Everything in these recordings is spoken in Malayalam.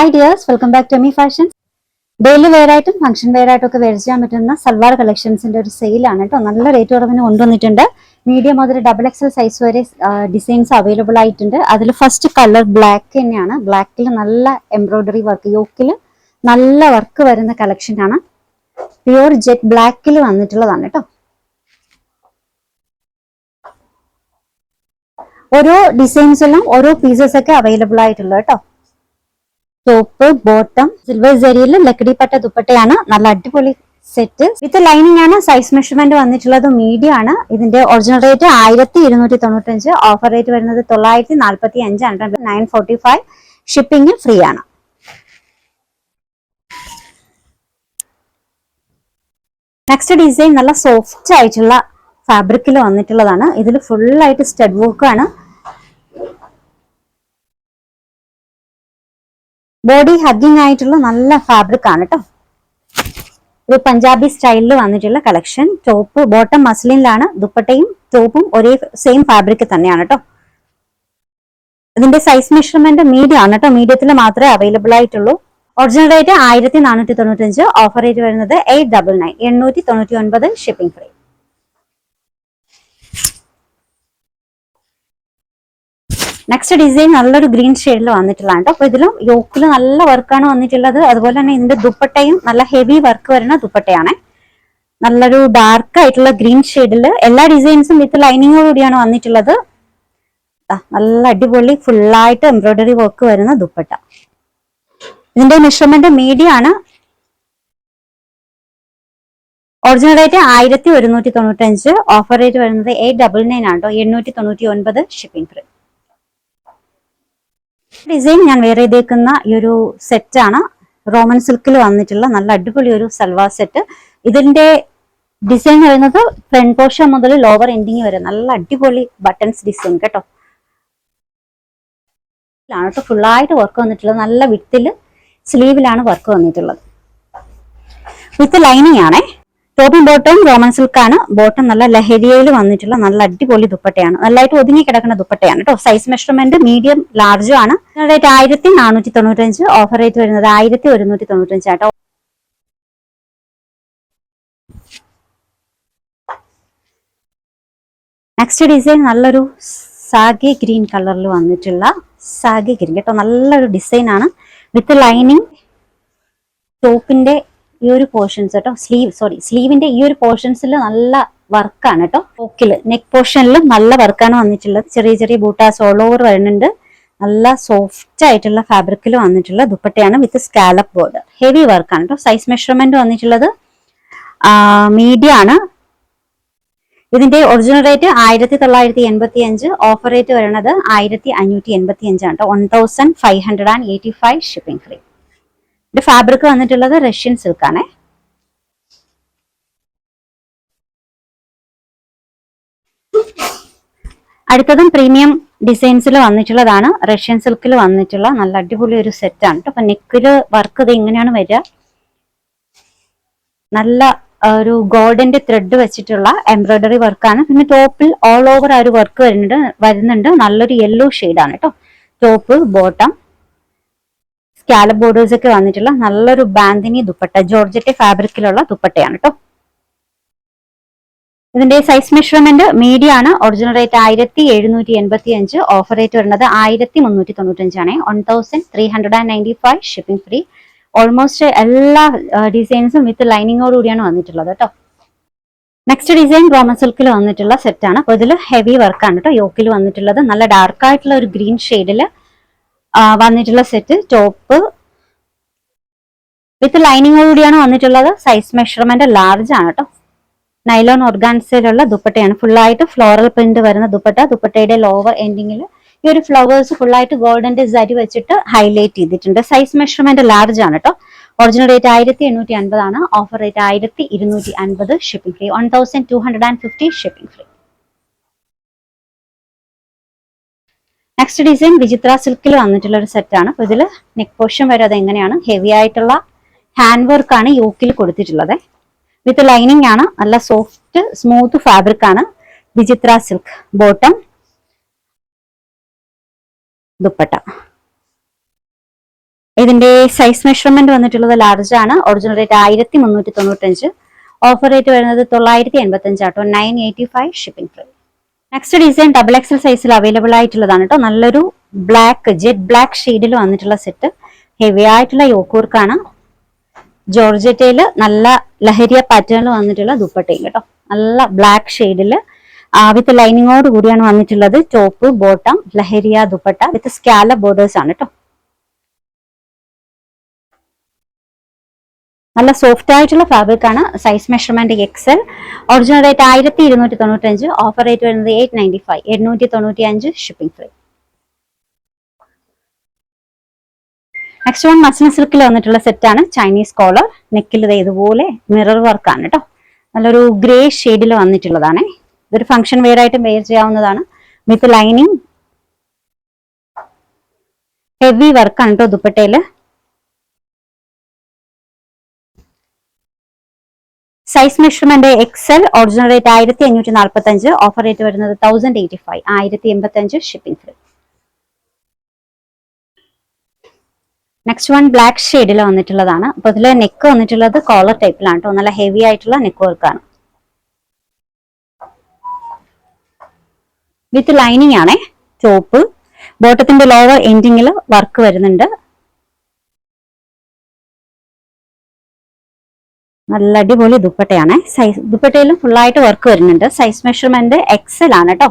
Hi dears, welcome back to Ami Fashions. Daily wear ആയിട്ടും ഫംഗ്ഷൻ വെയർ ആയിട്ടും ഒക്കെ വെയർ ചെയ്യാൻ പറ്റുന്ന സൽവാർ കളക്ഷൻസിന്റെ ഒരു സെയിലാണ് കേട്ടോ. നല്ല റേറ്റ് കുറവിന് കൊണ്ടുവന്നിട്ടുണ്ട്. മീഡിയം മുതൽ XXL സൈസ് വരെ ഡിസൈൻസ് അവൈലബിൾ ആയിട്ടുണ്ട്. അതിൽ ഫസ്റ്റ് കളർ ബ്ലാക്ക് തന്നെയാണ്. ബ്ലാക്കിൽ നല്ല എംബ്രോയിഡറി വർക്ക്, യോക്കിൽ നല്ല വർക്ക് വരുന്ന കളക്ഷൻ ആണ്. പ്യൂർ ജെറ്റ് ബ്ലാക്കിൽ വന്നിട്ടുള്ളതാണ് കേട്ടോ. ഓരോ ഡിസൈൻസിലും ഓരോ പീസസ് ഒക്കെ അവൈലബിൾ ആയിട്ടുള്ളത് കേട്ടോ. ടോപ്പ് ബോട്ടം സിൽവർ ജരിയിൽ ലക്കടി പട്ട ദുപ്പട്ടയാണ്. നല്ല അടിപൊളി സെറ്റ് വിത്ത് ലൈനിങ് ആണ്. സൈസ് മെഷർമെന്റ് വന്നിട്ടുള്ളത് മീഡിയം ആണ്. ഇതിന്റെ ഒറിജിനൽ റേറ്റ് 1295, ഓഫർ റേറ്റ് വരുന്നത് 945, 945. ഷിപ്പിംഗ് ഫ്രീ ആണ്. നെക്സ്റ്റ് ഡിസൈൻ നല്ല സോഫ്റ്റ് ആയിട്ടുള്ള ഫാബ്രിക്കിൽ വന്നിട്ടുള്ളതാണ്. ഇതിൽ ഫുൾ ആയിട്ട് സ്റ്റഡ് വർക്ക് ആണ്. ബോഡി ഹഗ്ഗിങ് ആയിട്ടുള്ള നല്ല ഫാബ്രിക് ആണ് കേട്ടോ. ഒരു പഞ്ചാബി സ്റ്റൈലിൽ വന്നിട്ടുള്ള കളക്ഷൻ. Top bottom മസ്ലിനിലാണ്. ദുപ്പട്ടയും ടോപ്പും ഒരേ സെയിം ഫാബ്രിക് തന്നെയാണ് കേട്ടോ. ഇതിന്റെ സൈസ് മെഷർമെന്റ് മീഡിയം ആണ് കേട്ടോ. മീഡിയത്തിൽ മാത്രമേ അവൈലബിൾ ആയിട്ടുള്ളൂ. ഒറിജിനൽ റേറ്റ് 1495, ഓഫർ റേറ്റ് വരുന്നത് 899, 899. Shipping free. നെക്സ്റ്റ് ഡിസൈൻ നല്ലൊരു ഗ്രീൻ ഷെയ്ഡിൽ വന്നിട്ടുള്ളതാണ് കേട്ടോ. അപ്പൊ ഇതിലും യോക്കിൽ നല്ല വർക്കാണ് വന്നിട്ടുള്ളത്. അതുപോലെ തന്നെ ഇതിന്റെ ദുപ്പട്ടയും നല്ല ഹെവി വർക്ക് വരുന്ന ദുപ്പട്ടയാണ്. നല്ലൊരു ഡാർക്ക് ആയിട്ടുള്ള ഗ്രീൻ ഷെയ്ഡിൽ എല്ലാ ഡിസൈൻസും വിത്ത് ലൈനിങ്ങോടുകൂടിയാണ് വന്നിട്ടുള്ളത്. നല്ല അടിപൊളി ഫുള്ളായിട്ട് എംബ്രോയിഡറി വർക്ക് വരുന്ന ദുപ്പട്ട. ഇതിന്റെ മെഷർമെന്റ് മീഡിയം ആണ്. ഒറിജിനൽ റേറ്റ് 1195, ഓഫർ റേറ്റ് വരുന്നത് 899 ആണ് കേട്ടോ. 899. Shipping free. ഡിസൈൻ ഞാൻ വേറെ ചെയ്തേക്കുന്ന ഈ ഒരു സെറ്റ് ആണ്. റോമൻ സിൽക്കിൽ വന്നിട്ടുള്ള നല്ല അടിപൊളി ഒരു സൽവാർ സെറ്റ്. ഇതിന്റെ ഡിസൈൻ വരുന്നത് ഫ്രണ്ട് പോർഷൻ മുതൽ ലോവർ എൻഡിങ് വരെ നല്ല അടിപൊളി ബട്ടൺസ് ഡിസൈൻ കേട്ടോ. ഫുള്ളായിട്ട് വർക്ക് വന്നിട്ടുള്ളത്. നല്ല വിട്ടില് സ്ലീവിലാണ് വർക്ക് വന്നിട്ടുള്ളത്. വിത്ത് ലൈനിങ് ആണേ. ടോപ്പും ബോട്ടം റോമൻ സിൽക്കാണ്. ബോട്ടം നല്ല ലഹരിയയിൽ വന്നിട്ടുള്ള നല്ല അടിപൊളി ദുപ്പട്ടയാണ്. നല്ലതായിട്ട് ഒതുങ്ങി കിടക്കുന്ന ദുപ്പട്ടയാണ് കേട്ടോ. സൈസ് മെഷർമെന്റ് മീഡിയം ലാർജും ആണ്. റേറ്റ് 1495, ഓഫർ റേറ്റ് വരുന്നത് 1195 ആട്ടോ. നെക്സ്റ്റ് ഡിസൈൻ നല്ലൊരു സാഗി ഗ്രീൻ കളറിൽ വന്നിട്ടുള്ള സാഗി ഗ്രീൻ കേട്ടോ. നല്ലൊരു ഡിസൈൻ ആണ്. With lining. ടോപ്പിന്റെ ഈ ഒരു പോർഷൻസ് കേട്ടോ, സ്ലീവിന്റെ ഈ ഒരു പോർഷൻസിൽ നല്ല വർക്കാണ് കേട്ടോ. പോക്കില് നെക്ക് പോർഷനിൽ നല്ല വർക്കാണ് വന്നിട്ടുള്ളത്. ചെറിയ ചെറിയ ബൂട്ടാസ് ഓൾ ഓവർ വരുന്നുണ്ട്. നല്ല സോഫ്റ്റ് ആയിട്ടുള്ള ഫാബ്രിക്കിൽ വന്നിട്ടുള്ള ദുപ്പട്ടയാണ് വിത്ത് സ്കാലപ്പ് ബോർഡർ. ഹെവി വർക്കാണ് കേട്ടോ. സൈസ് മെഷർമെന്റ് വന്നിട്ടുള്ളത് മീഡിയം ആണ്. ഇതിന്റെ ഒറിജിനൽ റേറ്റ് 1985, ഓഫർ റേറ്റ് വരുന്നത് 1585 ആണ് കേട്ടോ. 1585. Shipping free. ഇത് ഫാബ്രിക് വന്നിട്ടുള്ളത് റഷ്യൻ സിൽക്ക് ആണ്. അടുത്തതും പ്രീമിയം ഡിസൈൻസിൽ വന്നിട്ടുള്ളതാണ്. റഷ്യൻ സിൽക്കിൽ വന്നിട്ടുള്ള നല്ല അടിപൊളി ഒരു സെറ്റ് ആണ് കേട്ടോ. അപ്പൊ നെക്കില് വർക്ക് ഇത് എങ്ങനെയാണ് വരിക? നല്ല ഒരു ഗോൾഡന്റെ ത്രെഡ് വെച്ചിട്ടുള്ള എംബ്രോയിഡറി വർക്കാണ്. പിന്നെ ടോപ്പിൽ ഓൾ ഓവർ ആ ഒരു വർക്ക് വരുന്നുണ്ട്. നല്ലൊരു യെല്ലോ ഷെയ്ഡാണ് കേട്ടോ. ടോപ്പ് ബോട്ടം സ്കാലപ്പ് ബോർഡേഴ്സ് ഒക്കെ വന്നിട്ടുള്ള നല്ലൊരു ബാന്തിനി ദുപ്പട്ട. ജോർജറ്റ് ഫാബ്രിക്കിലുള്ള ദുപ്പട്ടയാണ് കേട്ടോ. ഇതിന്റെ സൈസ് മെഷർമെന്റ് മീഡിയം ആണ്. ഒറിജിനൽ റേറ്റ് 1785, ഓഫർ റേറ്റ് വരുന്നത് 1395 ആണ്. 1395. Shipping free. ഓൾമോസ്റ്റ് എല്ലാ ഡിസൈൻസും വിത്ത് ലൈനിങ്ങോട് കൂടിയാണ് വന്നിട്ടുള്ളത് കേട്ടോ. നെക്സ്റ്റ് ഡിസൈൻ റോമൻ സിൽക്കിൽ വന്നിട്ടുള്ള സെറ്റ് ആണ്. അപ്പൊ ഇതിൽ ഹെവി വർക്കാണ് കേട്ടോ. യോക്കിൽ വന്നിട്ടുള്ളത് നല്ല ഡാർക്ക് ആയിട്ടുള്ള ഒരു ഗ്രീൻ ഷെയ്ഡില് വന്നിട്ടുള്ള സെറ്റ്. ടോപ്പ് വിത്ത് ലൈനിങ്ങോട് കൂടിയാണ് വന്നിട്ടുള്ളത്. സൈസ് മെഷർമെന്റ് ലാർജ് ആണ് കേട്ടോ. നൈലോൺ ഓർഗാൻസയിലുള്ള ദുപ്പട്ടയാണ്. ഫുള്ളായിട്ട് ഫ്ലോറൽ പ്രിന്റ് വരുന്ന ദുപ്പട്ട. ദുപ്പട്ടയുടെ ലോവർ എൻഡിങ്ങിൽ ഈ ഒരു ഫ്ലവേഴ്സ് ഫുള്ളായിട്ട് ഗോൾഡന്റെ സരി വെച്ചിട്ട് ഹൈലൈറ്റ് ചെയ്തിട്ടുണ്ട്. സൈസ് മെഷർമെന്റ് ലാർജ് ആണ് കേട്ടോ. ഒറിജിനൽ റേറ്റ് 1850 ആണ്. Offer rate 1250. Shipping free. 1250. Shipping free. Next design വിചിത്ര സിൽക്കിൽ വന്നിട്ടുള്ള ഒരു സെറ്റ് ആണ്. അപ്പൊ ഇതിൽ നെക്ക് പോർഷൻ വരെ അത് എങ്ങനെയാണ്? ഹെവി ആയിട്ടുള്ള ഹാൻഡ് വർക്ക് ആണ് യോക്കിൽ കൊടുത്തിട്ടുള്ളത്. വിത്ത് ലൈനിങ് ആണ്. നല്ല സോഫ്റ്റ് സ്മൂത്ത് ഫാബ്രിക് ആണ്. വിചിത്ര സിൽക്ക്. ബോട്ടം ദുപ്പട്ട. ഇതിന്റെ സൈസ് മെഷർമെന്റ് വന്നിട്ടുള്ളത് ലാർജ് ആണ്. Original rate 1395. ഓഫർ റേറ്റ് വരുന്നത് 985 ആട്ടോ. 985 shipping free. Next design double XL സൈസിൽ അവൈലബിൾ ആയിട്ടുള്ളതാണ് കേട്ടോ. നല്ലൊരു ബ്ലാക്ക് ജെറ്റ് ബ്ലാക്ക് ഷെയ്ഡിൽ വന്നിട്ടുള്ള സെറ്റ്. ഹെവി ആയിട്ടുള്ള യോക്കൂർക്കാണ്. ജോർജറ്റയില് നല്ല ലഹരിയ പാറ്റേണിൽ വന്നിട്ടുള്ള ദുപ്പട്ടയും കേട്ടോ. നല്ല ബ്ലാക്ക് ഷെയ്ഡില് വിത്ത് ലൈനിങ്ങോട് കൂടിയാണ് വന്നിട്ടുള്ളത്. Top bottom leheriya dupatta with സ്കാല ബോർഡേഴ്സ് ആണ് കേട്ടോ. നല്ല സോഫ്റ്റ് ആയിട്ടുള്ള ഫാബ്രിക് ആണ്. Size measurement XL. Original rate 1295. Offer rate വരുന്നത് 895. 895 shipping free. Next one muslin സിൽക്കിൽ വന്നിട്ടുള്ള സെറ്റ് ആണ്. Chinese collar. നെക്കിൽ ഇതുപോലെ മിറർ വർക്ക് ആണ് കേട്ടോ. നല്ലൊരു ഗ്രേ ഷെയ്ഡിൽ വന്നിട്ടുള്ളതാണ്. ഇതൊരു ഫംഗ്ഷൻ വെയർ ആയിട്ട് വെയർ ചെയ്യാവുന്നതാണ്. വിത്ത് ലൈനിങ് ഹെവി വർക്കാണ് കേട്ടോ ദുപ്പട്ടയില്. Size measurement XL. Original rate 1545. Offer rate വരുന്നത് 1085. 1085 shipping free. Next one black ഷെയ്ഡിൽ വന്നിട്ടുള്ളതാണ്. അപ്പൊ ഇതില് നെക്ക് വന്നിട്ടുള്ളത് കോളർ ടൈപ്പിലാണ് കേട്ടോ. നല്ല ഹെവി ആയിട്ടുള്ള നെക്ക് വർക്കാണ്. വിത്ത് ലൈനിങ് ആണേ. ടോപ്പ് ബോട്ടത്തിന്റെ ലോവർ എൻഡിങ്ങിൽ വർക്ക് വരുന്നുണ്ട്. നല്ല അടിപൊളി ദുപ്പട്ടയാണ്. സൈസ് ദുപ്പട്ടയിലും ഫുള്ളായിട്ട് വർക്ക് വരുന്നുണ്ട്. സൈസ് മെഷർമെന്റ് എക്സൽ ആണ് കേട്ടോ.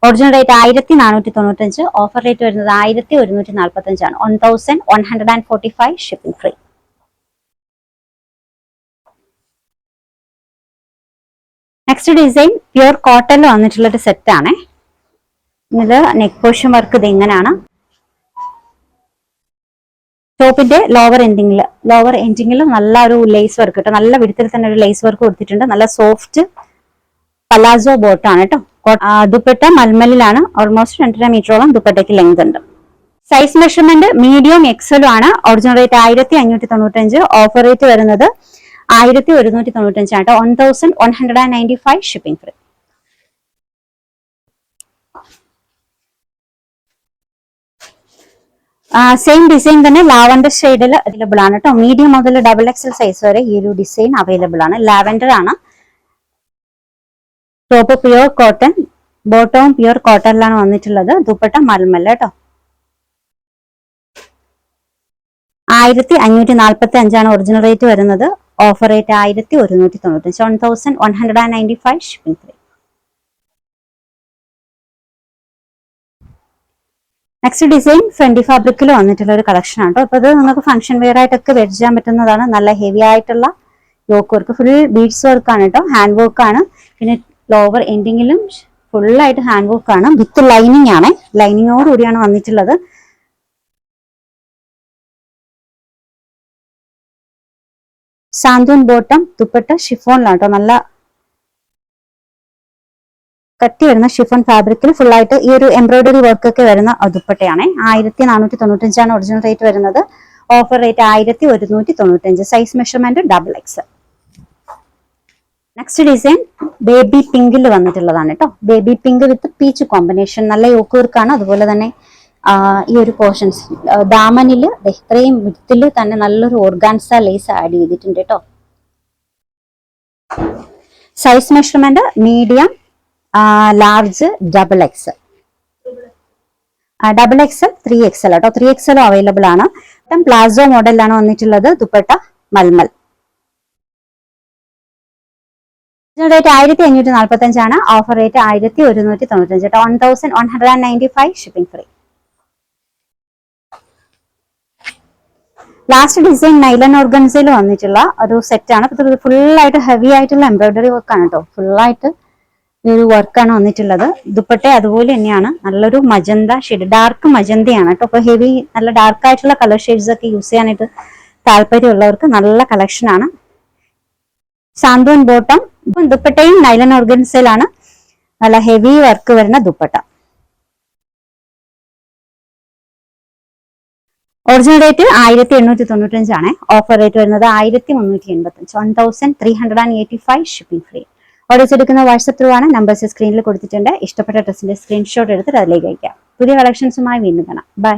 Original rate 1495. ഓഫർ റേറ്റ് വരുന്നത് 1145 ആണ്. 1145 shipping free. Next design pure കോട്ടണിൽ വന്നിട്ടുള്ള ഒരു സെറ്റ് ആണ്. ഇത് നെക്ക് പോർഷൻ വർക്ക് ഇത് എങ്ങനെയാണ്. ടോപ്പിന്റെ ലോവർ എൻഡിങ്ങിൽ നല്ല ഒരു ലേസ് വർക്ക് കേട്ടോ. നല്ല വിടത്തിൽ തന്നെ ഒരു ലേസ് വർക്ക് കൊടുത്തിട്ടുണ്ട്. നല്ല സോഫ്റ്റ് പലാസോ ബോട്ടാണ് കേട്ടോ. ദുപ്പട്ട മൽമലിലാണ്. ഓൾമോസ്റ്റ് 2.5 മീറ്ററോളം ദുപ്പട്ടയ്ക്ക് ലെങ്ത് ഉണ്ട്. സൈസ് മെഷർമെന്റ് മീഡിയം എക്സലും ആണ്. Original rate 1595. ഓഫർ റേറ്റ് വരുന്നത് 1195 ആണ് കേട്ടോ. 1195 ഷിപ്പിംഗ് ഫ്രീ. സെയിം ഡിസൈൻ തന്നെ ലാവൻഡർ ഷെയ്ഡിൽ അവൈലബിൾ ആണ് കേട്ടോ. മീഡിയം മുതൽ ഡബിൾ എക്സൽ സൈസ് വരെ ഈ ഒരു ഡിസൈൻ അവൈലബിൾ ആണ്. ലാവൻഡർ ആണ്. ടോപ്പ് പ്യുവർ കോട്ടൺ, ബോട്ടവും പ്യുവർ കോട്ടണിലാണ് വന്നിട്ടുള്ളത്. ദുപ്പട്ട മൽമൽ കേട്ടോ. 1545 ആണ് ഒറിജിനൽ റേറ്റ് വരുന്നത്. Offer rate 1195. 1195 shipping free. Next design Fendi ഫാബ്രിക്കിൽ വന്നിട്ടുള്ള ഒരു കളക്ഷൻ ആണ് കേട്ടോ. അപ്പൊ ഇത് നിങ്ങൾക്ക് ഫംഗ്ഷൻ വെയർ ആയിട്ടൊക്കെ വെയർ ചെയ്യാൻ പറ്റുന്നതാണ്. നല്ല ഹെവി ആയിട്ടുള്ള yoke work, full beads work ആണ് കേട്ടോ. ഹാൻഡ് വർക്ക് ആണ്. പിന്നെ ലോവർ എൻഡിങ്ങിലും ഫുള്ളായിട്ട് ഹാൻഡ് വർക്ക് ആണ്. വിത്ത് ലൈനിങ് ആണ്. ലൈനിങ്ങോട് കൂടിയാണ് വന്നിട്ടുള്ളത്. സാന്തൂൻ ബോട്ടം ദുപ്പട്ട ഷിഫോണിലാണ് കേട്ടോ. നല്ല കട്ടി വരുന്ന ഷിഫോൺ ഫാബ്രിക്കിൽ ഫുൾ ആയിട്ട് ഈ ഒരു എംബ്രോയിഡറി വർക്ക് ഒക്കെ വരുന്ന ദുപ്പട്ടയാണ്. 1495 ആണ് ഒറിജിനൽ റേറ്റ് വരുന്നത്. Offer rate 1195. Size measurement double X. Next design baby പിങ്കിൽ വന്നിട്ടുള്ളതാണ് കേട്ടോ. Baby pink with peach combination. നല്ല യോക്ക് വർക്കാണ്. അതുപോലെ തന്നെ ഈ ഒരു പോർഷൻസ് ദാമനിൽ ഇത്രയും വിത്തിൽ തന്നെ നല്ലൊരു ഓർഗാൻസ ലേസ് ആഡ് ചെയ്തിട്ടുണ്ട് കേട്ടോ. Size measurement medium, large, double X. Double XL, 3XL കേട്ടോ. 3XL അവൈലബിൾ ആണ്. പ്ലാസോ മോഡലിലാണ് വന്നിട്ടുള്ളത്. ദുപ്പട്ട മൽമൽ. റേറ്റ് 1545 ആണ്. ഓഫർ റേറ്റ് 1195 കേട്ടോ. 1195 ഷിപ്പിംഗ് ഫ്രീ. ലാസ്റ്റ് ഡിസൈൻ നൈലൻ ഓർഗൻസയിൽ വന്നിട്ടുള്ള ഒരു സെറ്റ് ആണ്. ഫുൾ ആയിട്ട് ഹെവി ആയിട്ടുള്ള എംബ്രോയിഡറി വർക്ക് ആണ് കേട്ടോ. ഫുള്ളായിട്ട് ഈ ഒരു വർക്കാണ് വന്നിട്ടുള്ളത്. ദുപ്പട്ട അതുപോലെ തന്നെയാണ്. നല്ലൊരു മജന്ത ഷെയ്ഡ്, ഡാർക്ക് മജന്തയാണ് കേട്ടോ. അപ്പൊ ഹെവി നല്ല ഡാർക്ക് ആയിട്ടുള്ള കളർ ഷെയ്ഡ്സ് ഒക്കെ യൂസ് ചെയ്യാനായിട്ട് താല്പര്യമുള്ളവർക്ക് നല്ല കളക്ഷൻ ആണ്. സാന്തൂൻ ബോട്ടം. ദുപ്പട്ടയും നൈലൻ ഓർഗൻസയിലാണ്. നല്ല ഹെവി വർക്ക് വരുന്ന ദുപ്പട്ട. ഒറിജിനൽ റേറ്റ് 1895 ആണ്. ഓഫർ റേറ്റ് വരുന്നത് 1385. 1385 ഷിപ്പിംഗ് ഫ്രീ. ഓർഡേഴ്സ് എടുക്കുന്ന വാട്സ്ആപ്പ് ത്രൂ ആണ്. നമ്പേഴ്സ് സ്ക്രീനിൽ കൊടുത്തിട്ടുണ്ട്. ഇഷ്ടപ്പെട്ട ഡ്രസ്സിന്റെ സ്ക്രീൻഷോട്ട് എടുത്തിട്ട് അതിലേക്ക് അയക്കാം. പുതിയ കളക്ഷൻസുമായി വീണ്ടും കാണാം. ബൈ.